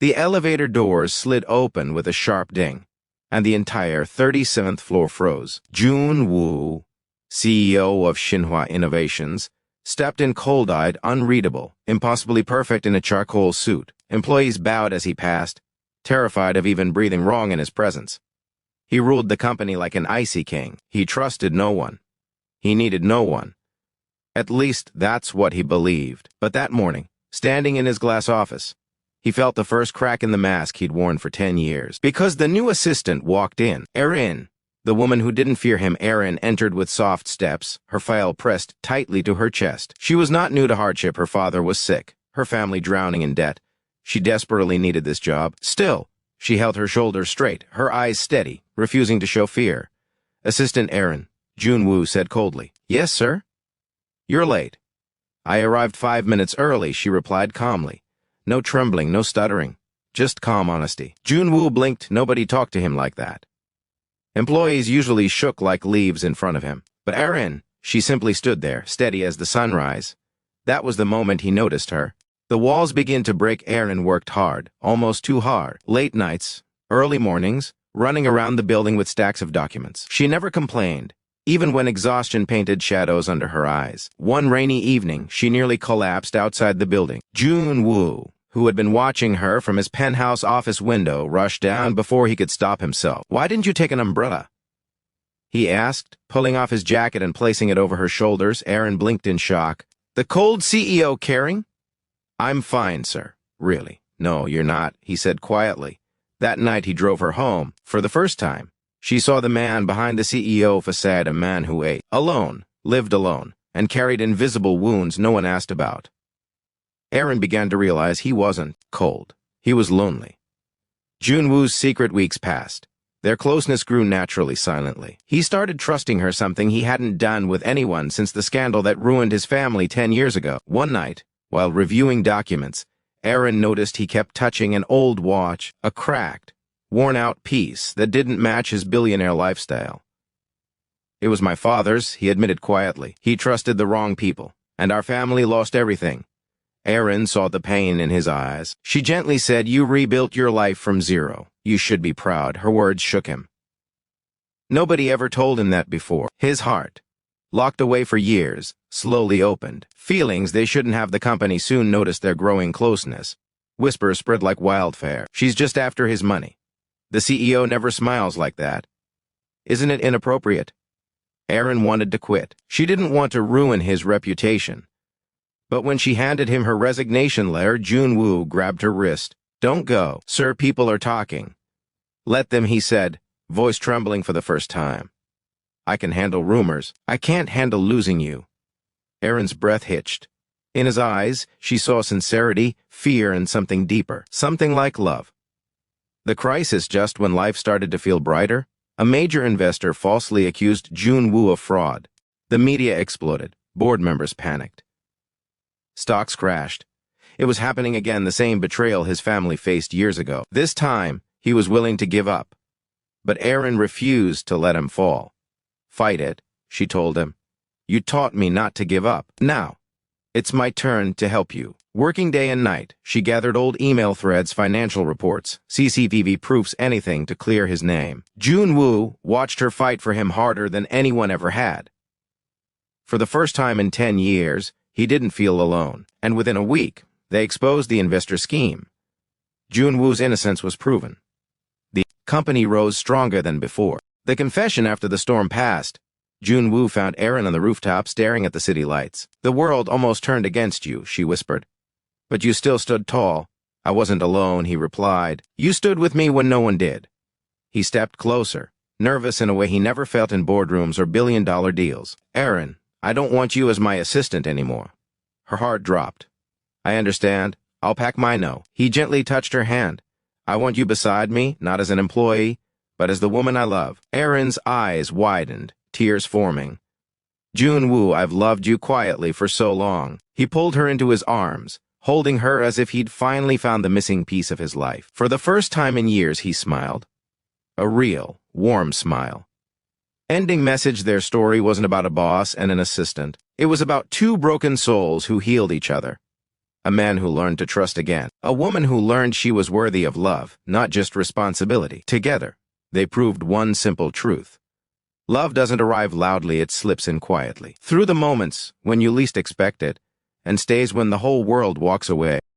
The elevator doors slid open with a sharp ding, and the entire 37th floor froze. Jun Woo, CEO of Xinhua Innovations, stepped in cold-eyed, unreadable, impossibly perfect in a charcoal suit. Employees bowed as he passed, terrified of even breathing wrong in his presence. He ruled the company like an icy king. He trusted no one. He needed no one. At least that's what he believed. But that morning, standing in his glass office, he felt the first crack in the mask he'd worn for 10 years. Because the new assistant walked in. Erin, the woman who didn't fear him, Erin, entered with soft steps, her file pressed tightly to her chest. She was not new to hardship. Her father was sick, her family drowning in debt. She desperately needed this job. Still, she held her shoulders straight, her eyes steady, refusing to show fear. Assistant Erin, Jun Woo said coldly. Yes, sir? You're late. I arrived 5 minutes early, she replied calmly. No trembling, no stuttering, just calm honesty. Jun Woo blinked. Nobody talked to him like that. Employees usually shook like leaves in front of him. But Erin, she simply stood there, steady as the sunrise. That was the moment he noticed her. The walls began to break. Erin worked hard, almost too hard. Late nights, early mornings, running around the building with stacks of documents. She never complained, even when exhaustion painted shadows under her eyes. One rainy evening, she nearly collapsed outside the building. Jun Woo, who had been watching her from his penthouse office window, rushed down before he could stop himself. Why didn't you take an umbrella? He asked, pulling off his jacket and placing it over her shoulders. Erin blinked in shock. The cold CEO caring? I'm fine, sir. Really? No, you're not, he said quietly. That night he drove her home. For the first time, she saw the man behind the CEO facade, a man who ate alone, lived alone, and carried invisible wounds no one asked about. Erin began to realize he wasn't cold. He was lonely. Jun Woo's secret weeks passed. Their closeness grew naturally, silently. He started trusting her, something he hadn't done with anyone since the scandal that ruined his family 10 years ago. One night, while reviewing documents, Erin noticed he kept touching an old watch, a cracked, worn-out piece that didn't match his billionaire lifestyle. It was my father's, he admitted quietly. He trusted the wrong people, and our family lost everything. Erin saw the pain in his eyes. She gently said, you rebuilt your life from zero. You should be proud. Her words shook him. Nobody ever told him that before. His heart, locked away for years, slowly opened. Feelings they shouldn't have. The company soon noticed their growing closeness. Whispers spread like wildfire. She's just after his money. The CEO never smiles like that. Isn't it inappropriate? Erin wanted to quit. She didn't want to ruin his reputation. But when she handed him her resignation letter, Jun Woo grabbed her wrist. Don't go, sir, people are talking. Let them, he said, voice trembling for the first time. I can handle rumors. I can't handle losing you. Erin's breath hitched. In his eyes, she saw sincerity, fear, and something deeper, something like love. The crisis, just when life started to feel brighter, a major investor falsely accused Jun Woo of fraud. The media exploded. Board members panicked. Stocks crashed. It was happening again, the same betrayal his family faced years ago. This time, he was willing to give up. But Erin refused to let him fall. Fight it, she told him. You taught me not to give up. Now, it's my turn to help you. Working day and night, she gathered old email threads, financial reports, CCTV proofs, anything to clear his name. Jun Woo watched her fight for him harder than anyone ever had. For the first time in 10 years, he didn't feel alone, and within a week, they exposed the investor scheme. Jun Woo's innocence was proven. The company rose stronger than before. The confession after the storm passed. Jun Woo found Erin on the rooftop staring at the city lights. The world almost turned against you, she whispered. But you still stood tall. I wasn't alone, he replied. You stood with me when no one did. He stepped closer, nervous in a way he never felt in boardrooms or billion-dollar deals. Erin, I don't want you as my assistant anymore. Her heart dropped. I understand. I'll pack my no. He gently touched her hand. I want you beside me, not as an employee, but as the woman I love. Erin's eyes widened, tears forming. Jun Woo, I've loved you quietly for so long. He pulled her into his arms, holding her as if he'd finally found the missing piece of his life. For the first time in years, he smiled. A real, warm smile. Ending message: their story wasn't about a boss and an assistant. It was about two broken souls who healed each other. A man who learned to trust again. A woman who learned she was worthy of love, not just responsibility. Together, they proved one simple truth. Love doesn't arrive loudly, it slips in quietly. Through the moments when you least expect it, and stays when the whole world walks away.